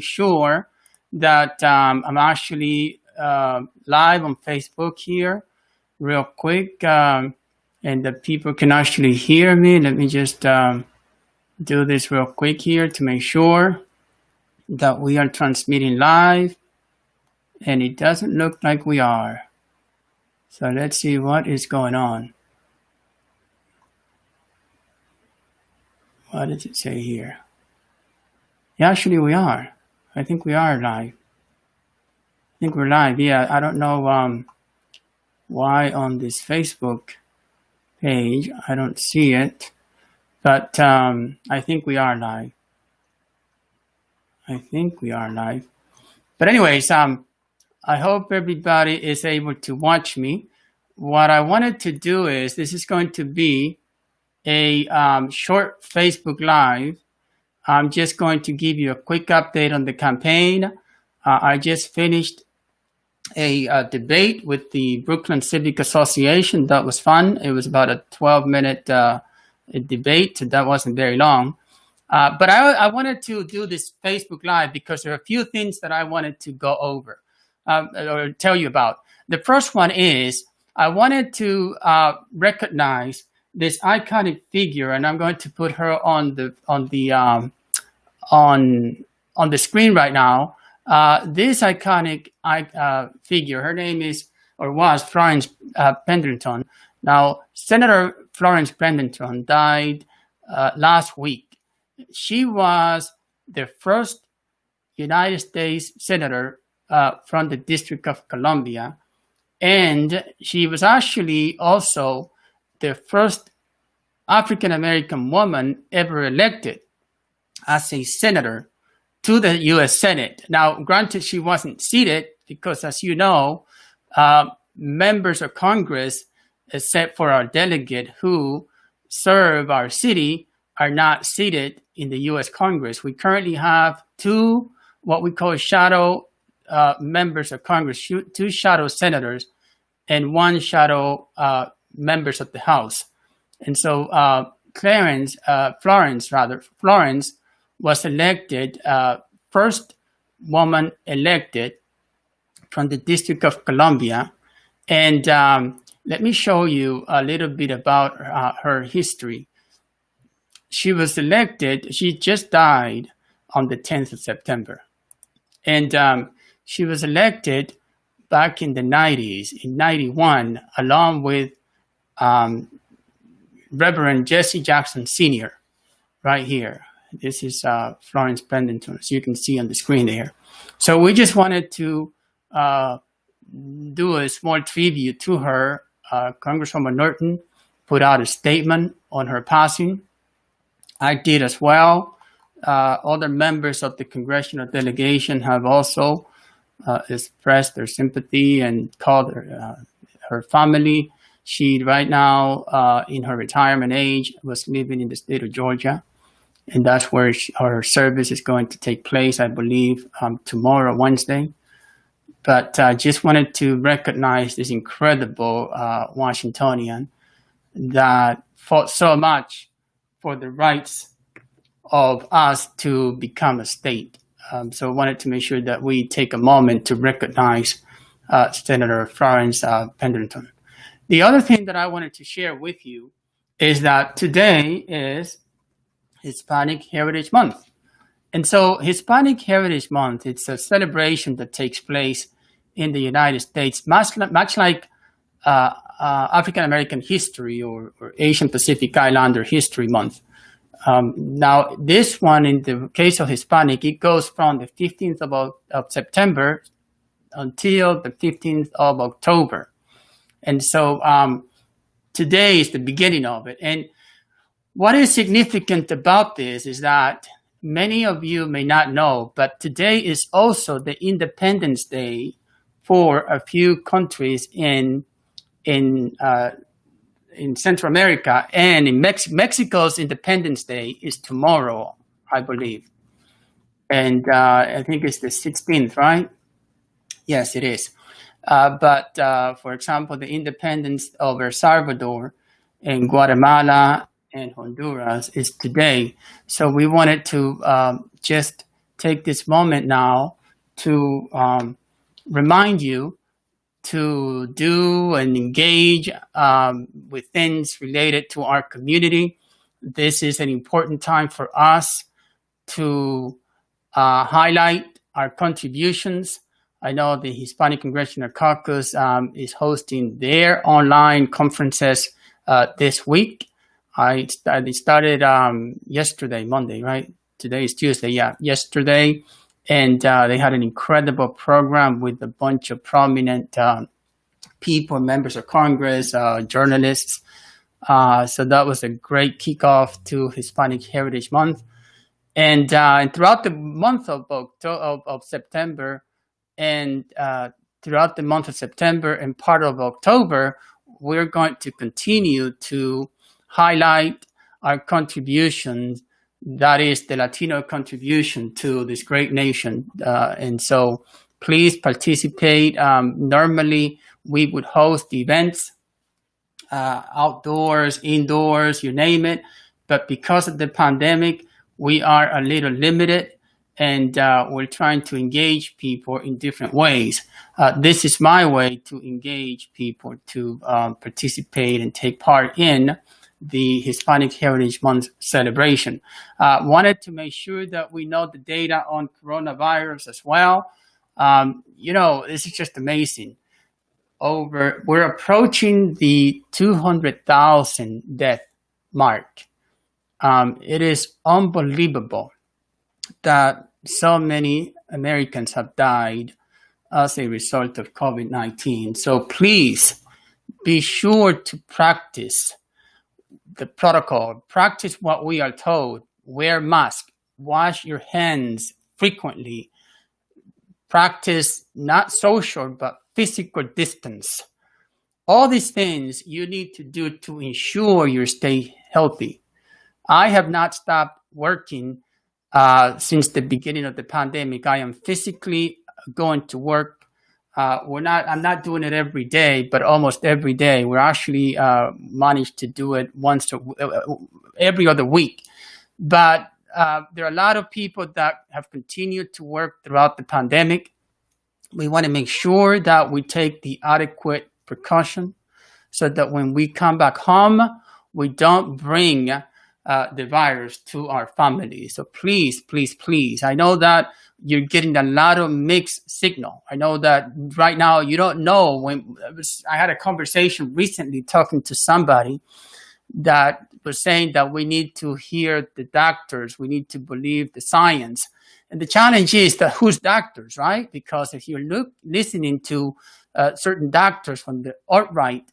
sure that I'm actually live on Facebook here real quick, and the people can actually hear me. Let me just do this real quick here to make sure that we are transmitting live, and it doesn't look like we are. So let's see what is going on. What does it say here? Yeah, actually we are. I think we are live. I think we're live. Yeah, I don't know why on this Facebook page I don't see it, but I think we are live. I think we are live. But anyways, I hope everybody is able to watch me. What I wanted to do is, this is going to be a short Facebook Live. I'm just going to give you a quick update on the campaign. I just finished a debate with the Brooklyn Civic Association. That was fun. It was about a 12-minute debate. That wasn't very long. But I wanted to do this Facebook Live because there are a few things that I wanted to go over or tell you about. The first one is I wanted to recognize this iconic figure, and I'm going to put her on the screen right now. This iconic figure, her name is or was Florence Brandonton. Now, Senator Florence Brandonton died last week. She was the first United States senator from the District of Columbia, and she was actually also the first African-American woman ever elected as a senator to the U.S. Senate. Now, granted, she wasn't seated because, as you know, members of Congress, except for our delegate who serve our city, are not seated in the U.S. Congress. We currently have two, what we call shadow members of Congress, two shadow senators, and one shadow members of the House. And so Florence was elected, first woman elected from the District of Columbia. And let me show you a little bit about her history. She was elected, she just died on the 10th of September. And she was elected back in the 90s, in 91, along with Reverend Jesse Jackson Sr. right here. This is Florence Brandonton, as you can see on the screen there. So we just wanted to do a small tribute to her. Congresswoman Norton put out a statement on her passing. I did as well. Other members of the congressional delegation have also expressed their sympathy and called her family. She, right now, in her retirement age, was living in the state of Georgia. And that's where her service is going to take place, I believe, tomorrow, Wednesday. But I just wanted to recognize this incredible Washingtonian that fought so much for the rights of us to become a state. So I wanted to make sure that we take a moment to recognize Senator Florence Brandonton. The other thing that I wanted to share with you is that today is Hispanic Heritage Month. And so Hispanic Heritage Month, it's a celebration that takes place in the United States, much like African American History or Asian Pacific Islander History Month. Now, this one, in the case of Hispanic, it goes from the 15th of September until the 15th of October. And so today is the beginning of it. And what is significant about this is that many of you may not know, but today is also the Independence Day for a few countries in Central America, and in Mexico's Independence Day is tomorrow, I believe. And I think it's the 16th, right? Yes, it is. But for example, the independence of El Salvador and Guatemala and Honduras is today. So we wanted to just take this moment now to remind you to do and engage with things related to our community. This is an important time for us to highlight our contributions. I know the Hispanic Congressional Caucus is hosting their online conferences this week. They started yesterday, Monday, right? Today is Tuesday, yeah, yesterday. And they had an incredible program with a bunch of prominent people, members of Congress, journalists. So that was a great kickoff to Hispanic Heritage Month. And throughout the month of September and throughout the month of September and part of October, we're going to continue to highlight our contributions. That is the Latino contribution to this great nation. And so please participate. Normally, we would host events outdoors, indoors, you name it. But because of the pandemic, we are a little limited, and we're trying to engage people in different ways. This is my way to engage people to participate and take part in the Hispanic Heritage Month celebration. Wanted to make sure that we know the data on coronavirus as well. This is just amazing. We're approaching the 200,000 death mark. It is unbelievable that so many Americans have died as a result of COVID-19. So please be sure to practice the protocol, practice what we are told, wear mask, wash your hands frequently, practice not social, but physical distance. All these things you need to do to ensure you stay healthy. I have not stopped working since the beginning of the pandemic. I am physically going to work. I'm not doing it every day, but almost every day. We're actually managed to do it every other week. But there are a lot of people that have continued to work throughout the pandemic. We want to make sure that we take the adequate precaution so that when we come back home, we don't bring the virus to our families. So please, please, please. I know that you're getting a lot of mixed signal. I know that right now you don't know I had a conversation recently talking to somebody that was saying that we need to hear the doctors. We need to believe the science. And the challenge is that who's doctors, right? Because if you're listening to certain doctors from the alt-right,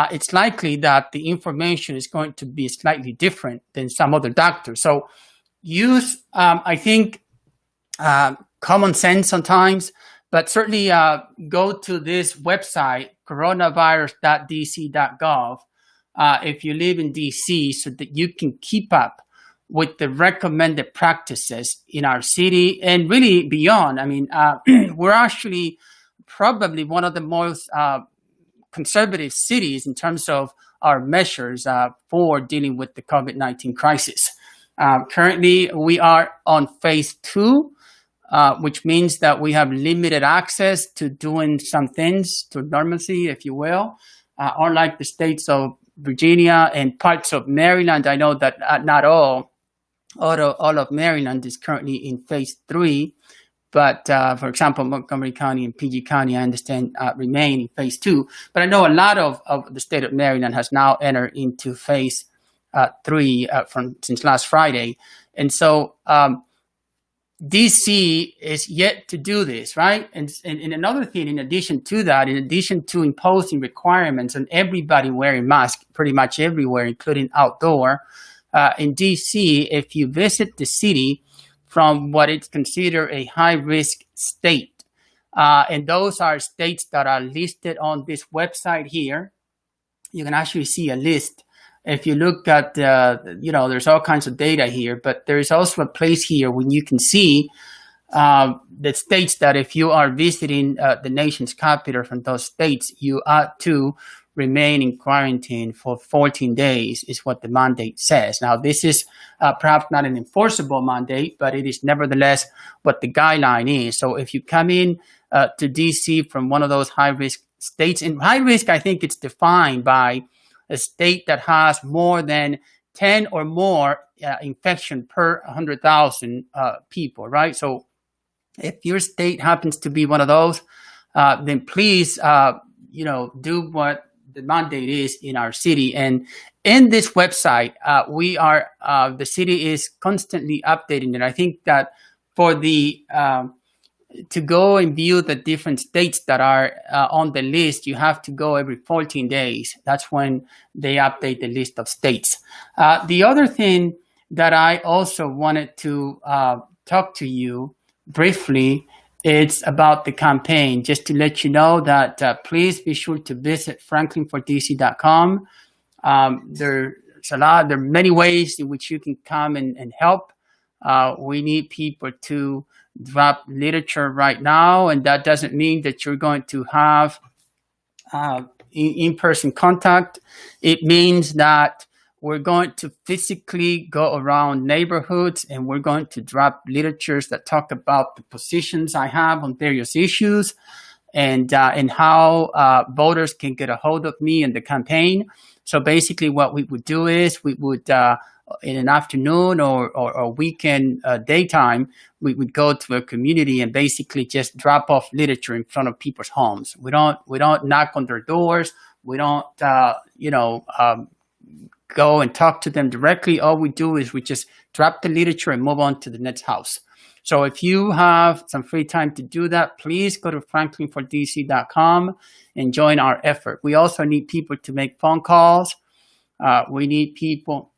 it's likely that the information is going to be slightly different than some other doctors. So use, I think, common sense sometimes, but certainly go to this website, coronavirus.dc.gov, if you live in DC, so that you can keep up with the recommended practices in our city and really beyond. I mean, we're actually probably one of the most conservative cities in terms of our measures for dealing with the COVID-19 crisis. Currently, we are on phase 2, which means that we have limited access to doing some things to normalcy, if you will. Unlike the states of Virginia and parts of Maryland, I know that not all of Maryland is currently in phase 3. But for example, Montgomery County and PG County, I understand, remain in phase 2. But I know a lot of the state of Maryland has now entered into phase 3 since last Friday. And so DC is yet to do this, right? And another thing, in addition to that, in addition to imposing requirements on everybody wearing masks pretty much everywhere, including outdoor, in DC, if you visit the city from what is considered a high-risk state, and those are states that are listed on this website here, you can actually see a list. If you look at, there's all kinds of data here, but there is also a place here when you can see the states that if you are visiting the nation's capital from those states, you ought to remain in quarantine for 14 days is what the mandate says. Now, this is perhaps not an enforceable mandate, but it is nevertheless what the guideline is. So if you come in to DC from one of those high-risk states, and high risk, I think it's defined by a state that has more than 10 or more infection per 100,000 people, right? So if your state happens to be one of those, then please, do what the mandate is in our city. And in this website, the city is constantly updating it. I think that for to go and view the different states that are on the list, you have to go every 14 days. That's when they update the list of states. The other thing that I also wanted to talk to you briefly, it's about the campaign. Just to let you know that please be sure to visit franklinfordc.com. There are many ways in which you can come and help. We need people to drop literature right now, and that doesn't mean that you're going to have in-person contact. It means that we're going to physically go around neighborhoods and we're going to drop literatures that talk about the positions I have on various issues and how voters can get a hold of me in the campaign. So basically what we would do is we would in an afternoon or weekend daytime, we would go to a community and basically just drop off literature in front of people's homes. We don't knock on their doors. We don't go and talk to them directly. All we do is we just drop the literature and move on to the next house. So if you have some free time to do that, please go to franklinfordc.com and join our effort. We also need people to make phone calls. We need people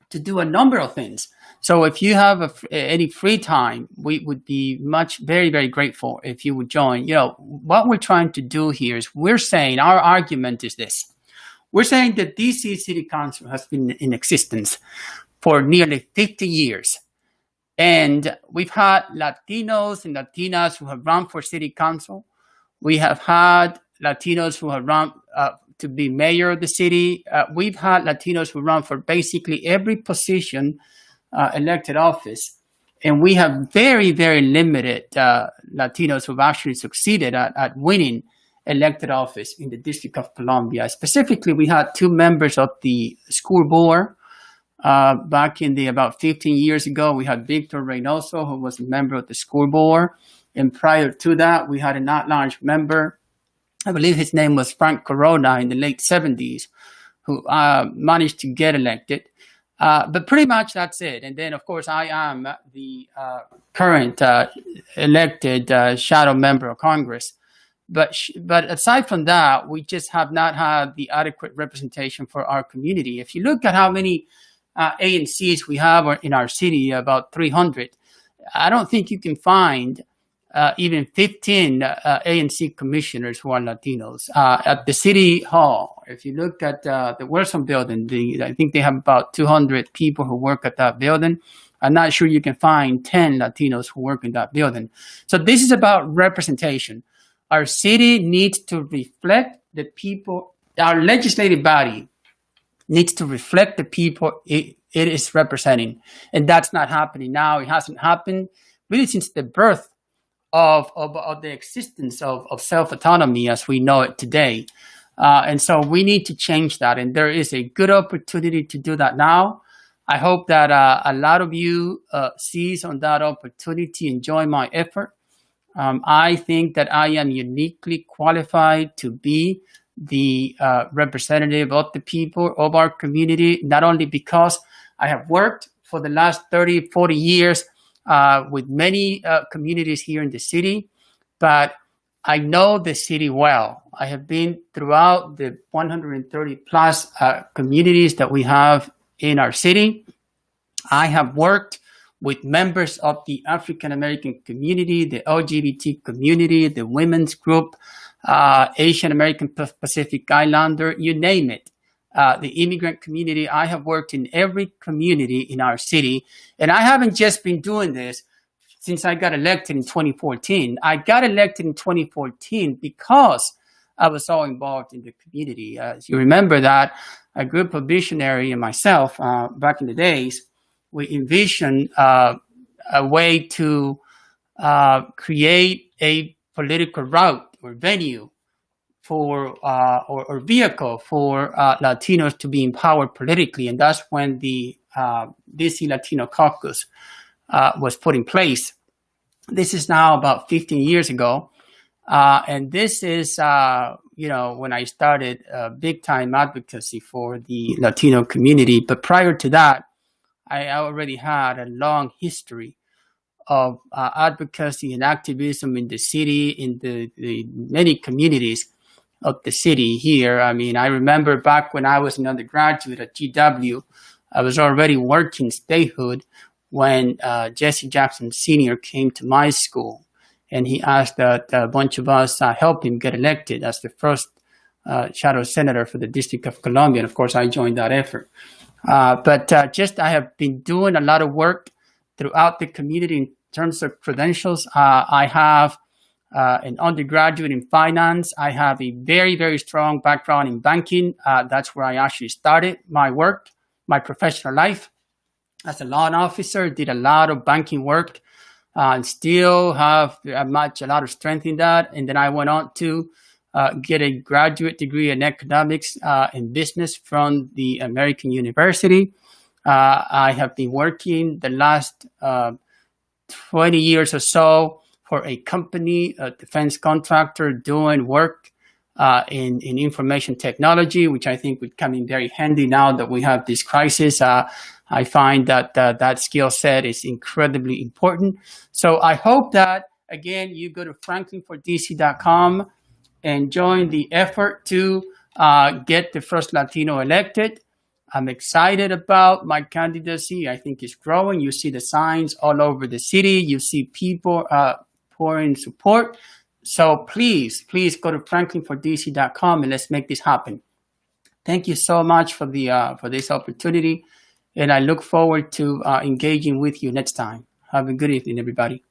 to do a number of things. So if you have any free time, we would be very, very grateful if you would join. What we're trying to do here is we're saying, our argument is this. We're saying that DC City Council has been in existence for nearly 50 years. And we've had Latinos and Latinas who have run for city council. We have had Latinos who have run to be mayor of the city. We've had Latinos who run for basically every position, elected office. And we have very, very limited Latinos who've actually succeeded at winning elected office in the District of Columbia. Specifically, we had 2 members of the school board. Back in about 15 years ago, we had Victor Reynoso, who was a member of the school board. And prior to that, we had an at-large member, I believe his name was Frank Corona, in the late 70s, who managed to get elected. But pretty much that's it. And then, of course, I am the current elected shadow member of Congress. But aside from that, we just have not had the adequate representation for our community. If you look at how many ANCs we have in our city, about 300, I don't think you can find even 15 ANC commissioners who are Latinos. At the city hall, if you look at the Wilson building, I think they have about 200 people who work at that building. I'm not sure you can find 10 Latinos who work in that building. So this is about representation. Our city needs to reflect the people. Our legislative body needs to reflect the people it is representing. And that's not happening now. It hasn't happened really since the birth of the existence of self-autonomy as we know it today. And so we need to change that. And there is a good opportunity to do that now. I hope that a lot of you seize on that opportunity and join my effort. I think that I am uniquely qualified to be the representative of the people of our community, not only because I have worked for the last 30, 40 years with many communities here in the city, but I know the city well. I have been throughout the 130 plus communities that we have in our city. I have worked with members of the African American community, the LGBT community, the women's group, Asian American Pacific Islander, you name it. The immigrant community. I have worked in every community in our city. And I haven't just been doing this since I got elected in 2014. I got elected in 2014 because I was so involved in the community. As you remember that a group of visionary and myself, back in the days, we envisioned a way to create a political route or venue for or vehicle for Latinos to be empowered politically, and that's when the DC Latino Caucus was put in place. This is now about 15 years ago, and this is when I started big time advocacy for the Latino community. But prior to that, I already had a long history of advocacy and activism in the city, in the many communities of the city here. I mean, I remember back when I was an undergraduate at GW, I was already working statehood when Jesse Jackson Sr. came to my school, and he asked that a bunch of us help him get elected as the first shadow senator for the District of Columbia. And of course, I joined that effort. But I have been doing a lot of work throughout the community in terms of credentials. I have an undergraduate in finance. I have a very, very strong background in banking. That's where I actually started my work, my professional life. As a loan officer, did a lot of banking work, and still have a lot of strength in that. And then I went on to get a graduate degree in economics and business from the American University. I have been working the last 20 years or so for a company, a defense contractor, doing work in information technology, which I think would come in very handy now that we have this crisis. I find that that skill set is incredibly important. So I hope that, again, you go to franklinfordc.com and join the effort to get the first Latino elected. I'm excited about my candidacy. I think it's growing. You see the signs all over the city. You see people pouring support. So please go to franklinfordc.com and let's make this happen. Thank you so much for this opportunity, and I look forward to engaging with you next time. Have a good evening, everybody.